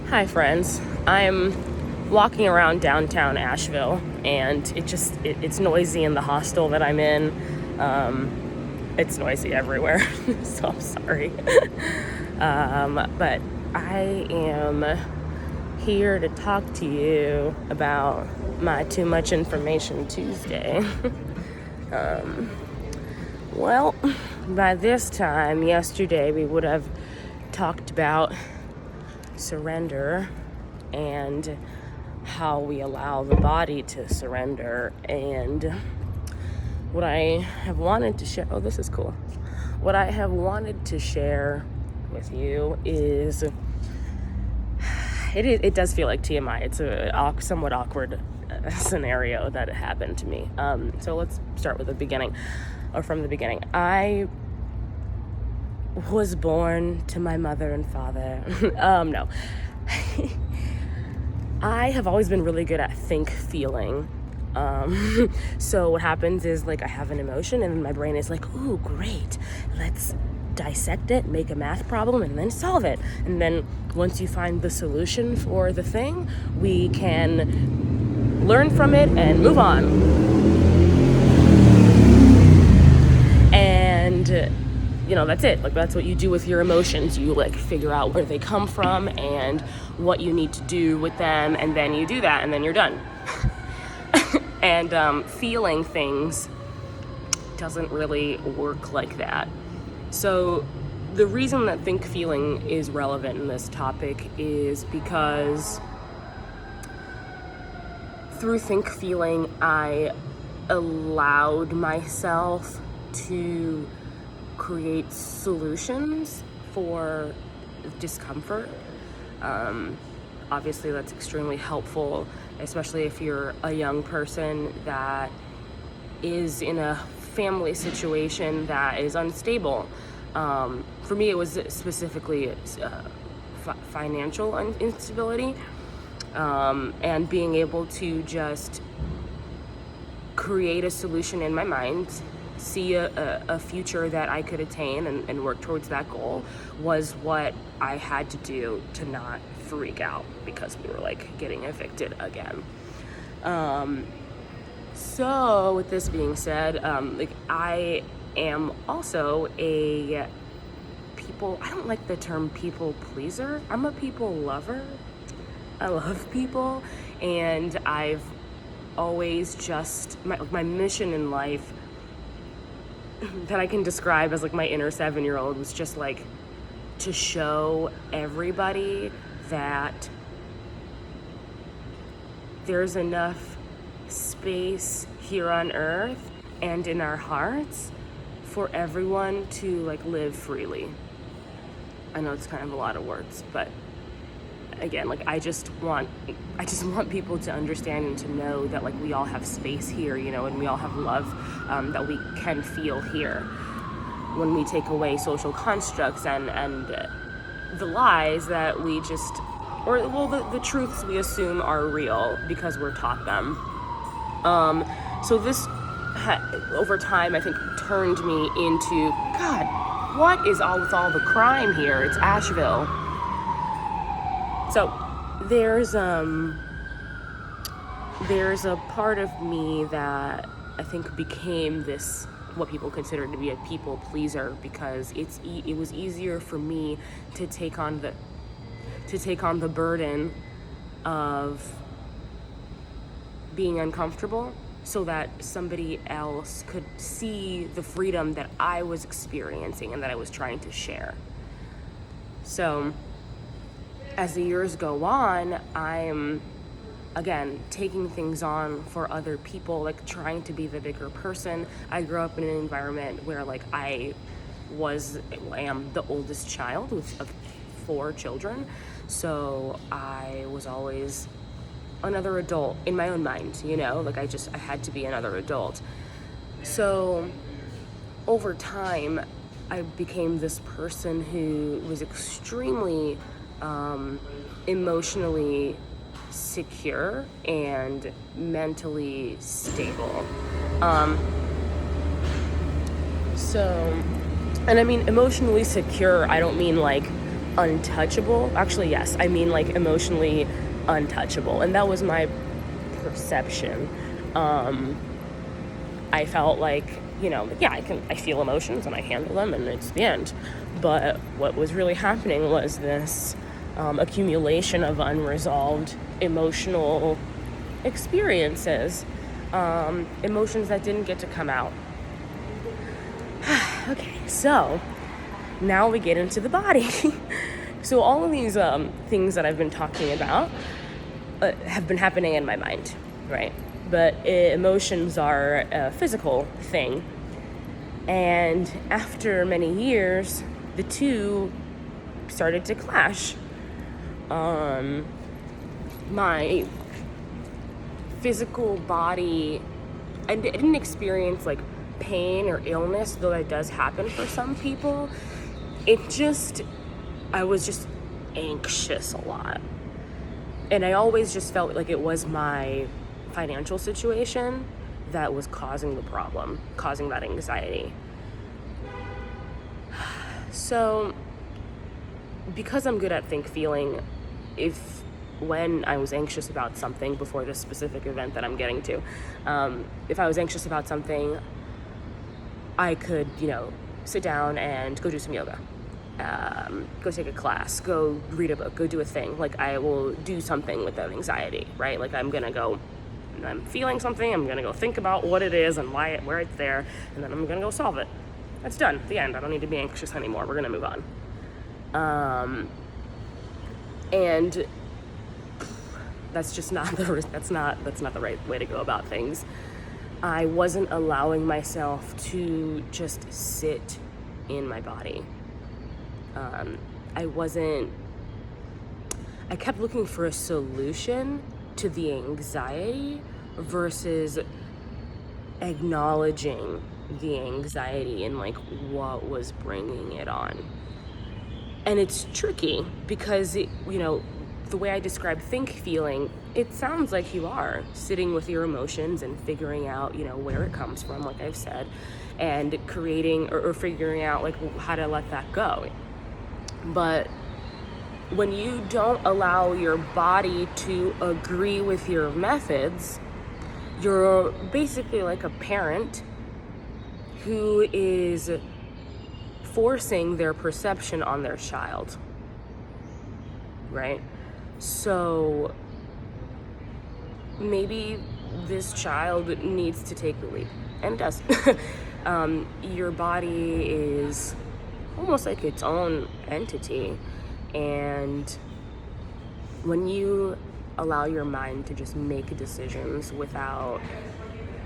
Hi friends, I'm walking around downtown Asheville and it's noisy in the hostel that I'm in. It's noisy everywhere, so I'm sorry. But I am here to talk to you about my Too Much Information Tuesday. Well, by this time yesterday we would have talked about surrender and how we allow the body to surrender. And what I have wanted to share, this is cool. What I have wanted to share with you is, it does feel like TMI. It's a somewhat awkward scenario that happened to me. So let's start with the beginning, or from the beginning. I was born to my mother and father. No. I have always been really good at feeling. So what happens is, like, I have an emotion and my brain is like, ooh, great, let's dissect it, make a math problem, and then solve it. And then once you find the solution for the thing, we can learn from it and move on. And that's it. Like, that's what you do with your emotions. You figure out where they come from and what you need to do with them, and then you do that, and then you're done. And feeling things doesn't really work like that. So the reason that feeling is relevant in this topic is because through feeling, I allowed myself to create solutions for discomfort. Obviously that's extremely helpful, especially if you're a young person that is in a family situation that is unstable. For me, it was specifically financial instability, and being able to just create a solution in my mind, see a future that I could attain and work towards that goal was what I had to do to not freak out because we were getting evicted again. So with this being said, I am also I don't like the term people pleaser. I'm a people lover. I love people, and I've always my mission in life that I can describe as my inner 7-year-old was just to show everybody that there's enough space here on earth and in our hearts for everyone to live freely. I know it's kind of a lot of words, but again, I just want people to understand and to know that we all have space here, and we all have love that we can feel here. When we take away social constructs and the lies that we the truths we assume are real because we're taught them. So this over time, I think, turned me into, God, what is all with all the crime here? It's Asheville. So there's a part of me that I think became this, what people consider to be a people pleaser, because it was easier for me to take on the burden of being uncomfortable so that somebody else could see the freedom that I was experiencing and that I was trying to share. So as the years go on, I'm, again, taking things on for other people, trying to be the bigger person. I grew up in an environment where I am the oldest child of 4 children. So I was always another adult in my own mind, I had to be another adult. So over time, I became this person who was extremely emotionally secure and mentally stable. And I mean emotionally secure, I don't mean untouchable. Actually, yes, I mean like emotionally untouchable. And that was my perception. I felt like, yeah, I feel emotions and I handle them and it's the end. But what was really happening was this accumulation of unresolved emotional experiences, emotions that didn't get to come out. Okay, so now we get into the body. So all of these things that I've been talking about have been happening in my mind, right? But emotions are a physical thing. And after many years, the two started to clash. My physical body, I didn't experience like pain or illness, though that does happen for some people. I was just anxious a lot. And I always just felt like it was my financial situation that was causing the problem, causing that anxiety. So, because I'm good at feeling, when I was anxious about something before this specific event that I'm getting to, if I was anxious about something, I could, sit down and go do some yoga, go take a class, go read a book, go do a thing. Like, I will do something with that anxiety, right? Like, I'm feeling something, I'm gonna go think about what it is and where it's there, and then I'm gonna go solve it. That's done, the end. I don't need to be anxious anymore. We're gonna move on. And that's just not that's not the right way to go about things. I wasn't allowing myself to just sit in my body. I kept looking for a solution to the anxiety versus acknowledging the anxiety and like what was bringing it on. And it's tricky because, the way I describe feeling, it sounds like you are sitting with your emotions and figuring out, where it comes from, like I've said, and creating or figuring out like how to let that go. But when you don't allow your body to agree with your methods, you're basically like a parent who is forcing their perception on their child, right? So maybe this child needs to take the lead, and does. Your body is almost like its own entity, and when you allow your mind to just make decisions without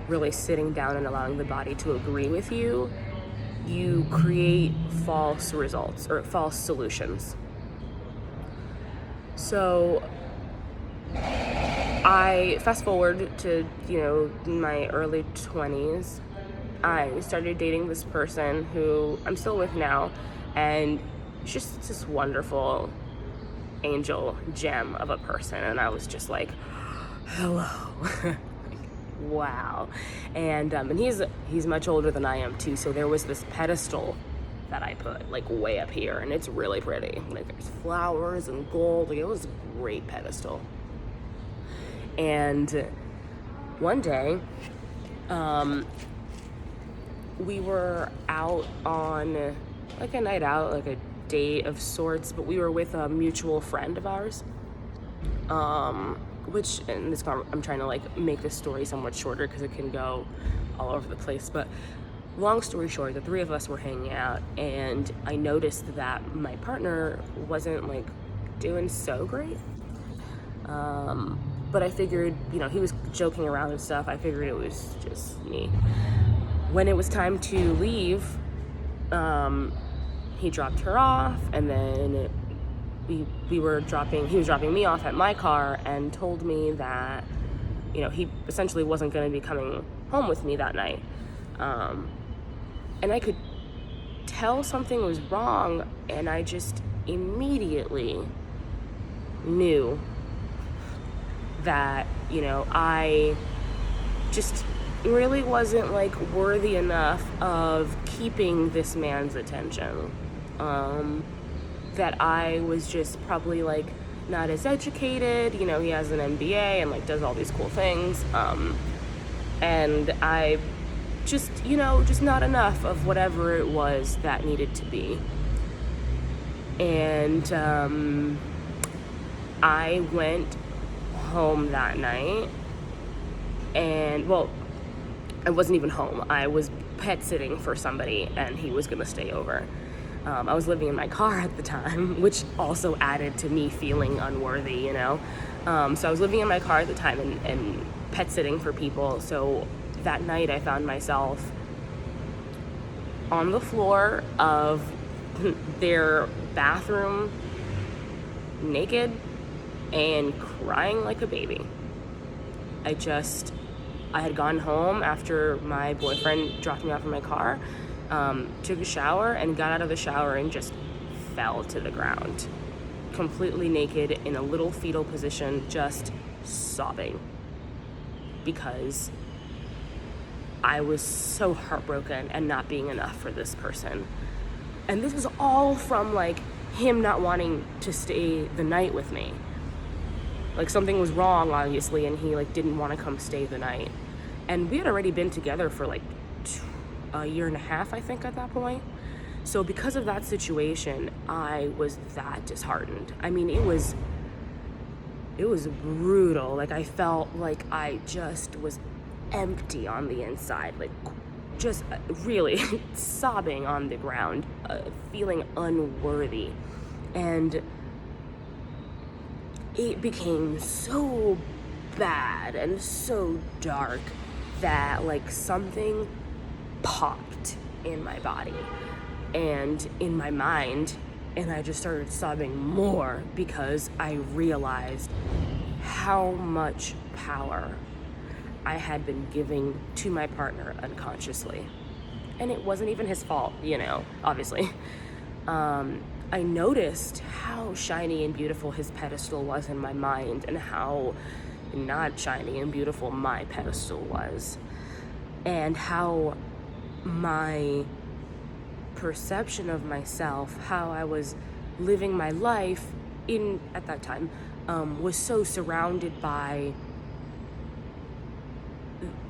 really sitting down and allowing the body to agree with you, you create false results or false solutions. So I fast forward to, my early 20s. I started dating this person who I'm still with now, and she's just this wonderful angel gem of a person. And I was just like, hello. Wow. And he's much older than I am too, so there was this pedestal that I put like way up here, and it's really pretty. Like, there's flowers and gold. Like, it was a great pedestal. And one day, we were out on like a night out, like a date of sorts, but we were with a mutual friend of ours. Which, in this part, I'm trying to like make this story somewhat shorter because it can go all over the place. But long story short, the three of us were hanging out, and I noticed that my partner wasn't like doing so great. But I figured, he was joking around and stuff. I figured it was just me. When it was time to leave, he dropped her off, and then he was dropping me off at my car, and told me that, he essentially wasn't going to be coming home with me that night. And I could tell something was wrong, and I just immediately knew that, I just really wasn't like worthy enough of keeping this man's attention. that I was just probably like not as educated. You know, he has an MBA and like does all these cool things. And I just, you know, just not enough of whatever it was that needed to be. And I went home that night, and well, I wasn't even home. I was pet sitting for somebody, and he was gonna stay over. I was living in my car at the time, which also added to me feeling unworthy, you know. So I was living in my car at the time and pet sitting for people. So that night I found myself on the floor of their bathroom, naked and crying like a baby. I had gone home after my boyfriend dropped me off in my car, took a shower, and got out of the shower and just fell to the ground, completely naked in a little fetal position, just sobbing because I was so heartbroken and not being enough for this person. And this was all from like him not wanting to stay the night with me. Like something was wrong, obviously, and he like didn't want to come stay the night. And we had already been together for like a year and a half, I think, at that point. So because of that situation, I was that disheartened. I mean, it was brutal. Like I felt like I just was empty on the inside, like just really sobbing on the ground, feeling unworthy. And it became so bad and so dark that like something popped in my body and in my mind, and I just started sobbing more because I realized how much power I had been giving to my partner unconsciously. And it wasn't even his fault, you know, obviously. I noticed how shiny and beautiful his pedestal was in my mind, and how not shiny and beautiful my pedestal was, and how my perception of myself, how I was living my life at that time, was so surrounded by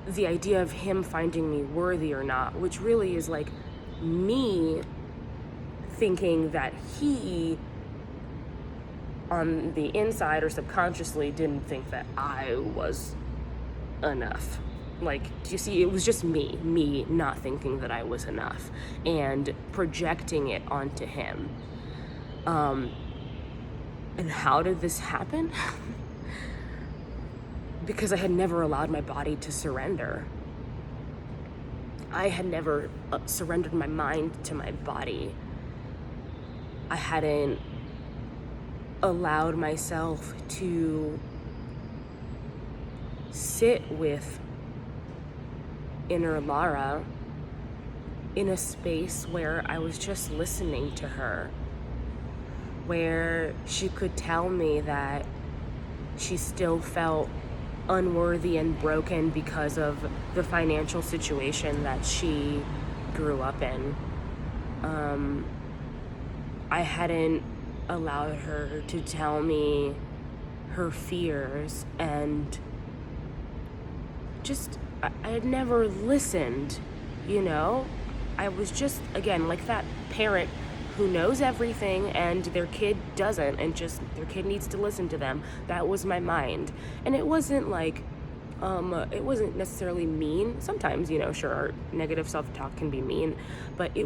the idea of him finding me worthy or not, which really is like me thinking that he on the inside or subconsciously didn't think that I was enough. Like, do you see, it was just me not thinking that I was enough and projecting it onto him. And how did this happen? Because I had never allowed my body to surrender. I had never surrendered my mind to my body. I hadn't allowed myself to sit with inner Lara in a space where I was just listening to her, where she could tell me that she still felt unworthy and broken because of the financial situation that she grew up in. I hadn't allowed her to tell me her fears, and just I had never listened, you know? I was just, again, like that parent who knows everything and their kid doesn't, and just their kid needs to listen to them. That was my mind. And it wasn't like, it wasn't necessarily mean. Sometimes, you know, sure, negative self-talk can be mean, but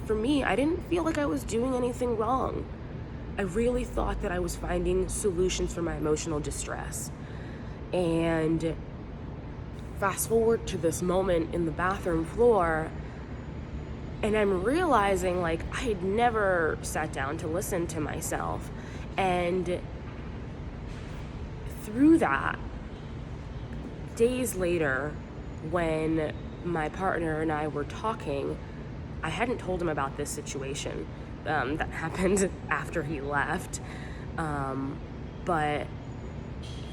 for me, I didn't feel like I was doing anything wrong. I really thought that I was finding solutions for my emotional distress. And fast forward to this moment in the bathroom floor, and I'm realizing like I had never sat down to listen to myself. And through that, days later, when my partner and I were talking, I hadn't told him about this situation that happened after he left, but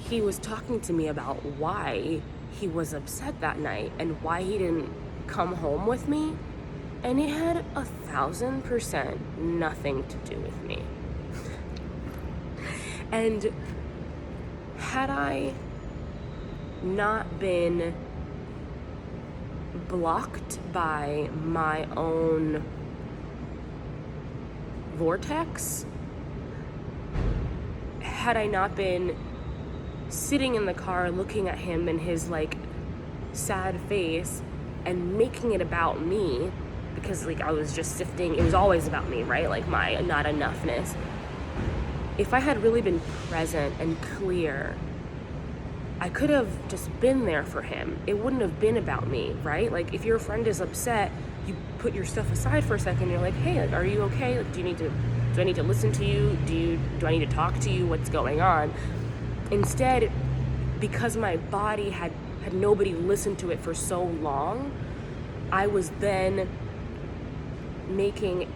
he was talking to me about why he was upset that night and why he didn't come home with me. And it had 1,000% nothing to do with me. And had I not been blocked by my own vortex, had I not been sitting in the car looking at him and his like sad face and making it about me, because like I was just sifting, it was always about me, right? Like my not enoughness. If I had really been present and clear, I could have just been there for him. It wouldn't have been about me, right? Like if your friend is upset, you put your stuff aside for a second. You're like, hey, like, are you okay? Like, do I need to listen to you? Do I need to talk to you? What's going on? Instead, because my body had nobody listen to it for so long, I was then making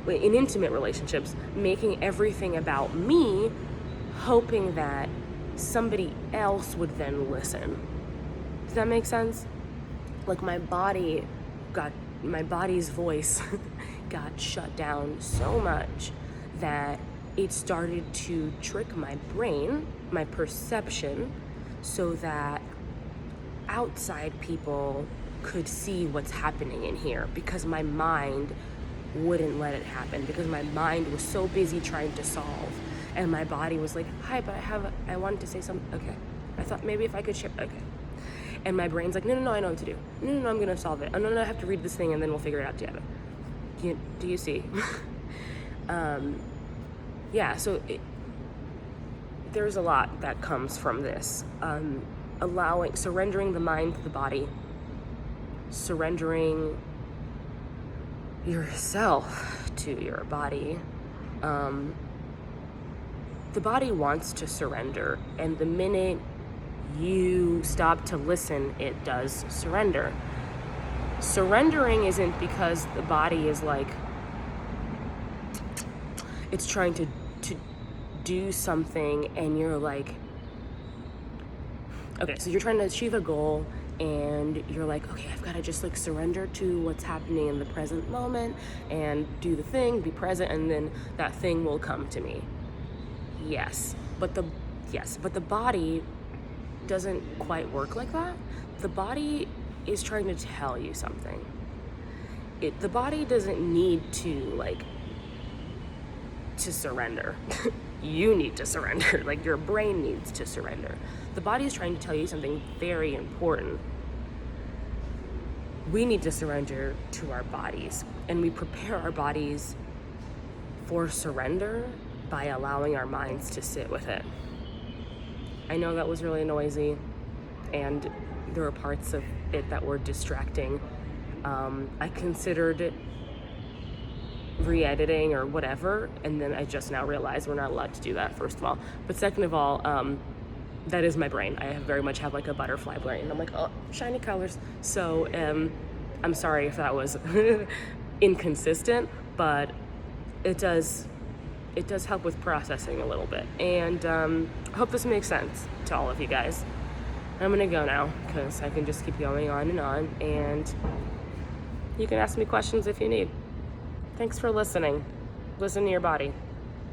in intimate relationships, making everything about me, hoping that somebody else would then listen. Does that make sense? Like my body's voice got shut down so much that it started to trick my brain, my perception, so that outside people could see what's happening in here, because my mind wouldn't let it happen, because my mind was so busy trying to solve, and my body was like, hi, but I wanted to say something. Okay, I thought maybe if I could share. Okay, and my brain's like, no, I know what to do. No, I'm gonna solve it. Oh, no, I have to read this thing and then we'll figure it out together. Do you see? Yeah, so there's a lot that comes from this. Surrendering the mind to the body, surrendering yourself to your body. The body wants to surrender, and the minute you stop to listen, it does surrender. Surrendering isn't because the body is like, it's trying to do something, and you're like, okay, so you're trying to achieve a goal, and you're like, okay, I've got to just like surrender to what's happening in the present moment and do the thing, be present, and then that thing will come to me. Yes, but the body doesn't quite work like that. The body is trying to tell you something. The body doesn't need to surrender. You need to surrender. Like your brain needs to surrender. The body is trying to tell you something very important. We need to surrender to our bodies, and we prepare our bodies for surrender by allowing our minds to sit with it. I know that was really noisy, and there were parts of it that were distracting. I considered re-editing or whatever, and then I just now realized we're not allowed to do that, first of all. But second of all, that is my brain. I very much have like a butterfly brain. I'm like, oh, shiny colors. So I'm sorry if that was inconsistent, but it does help with processing a little bit. And I hope this makes sense to all of you guys. I'm gonna go now, because I can just keep going on, and you can ask me questions if you need. Thanks for listening. Listen to your body.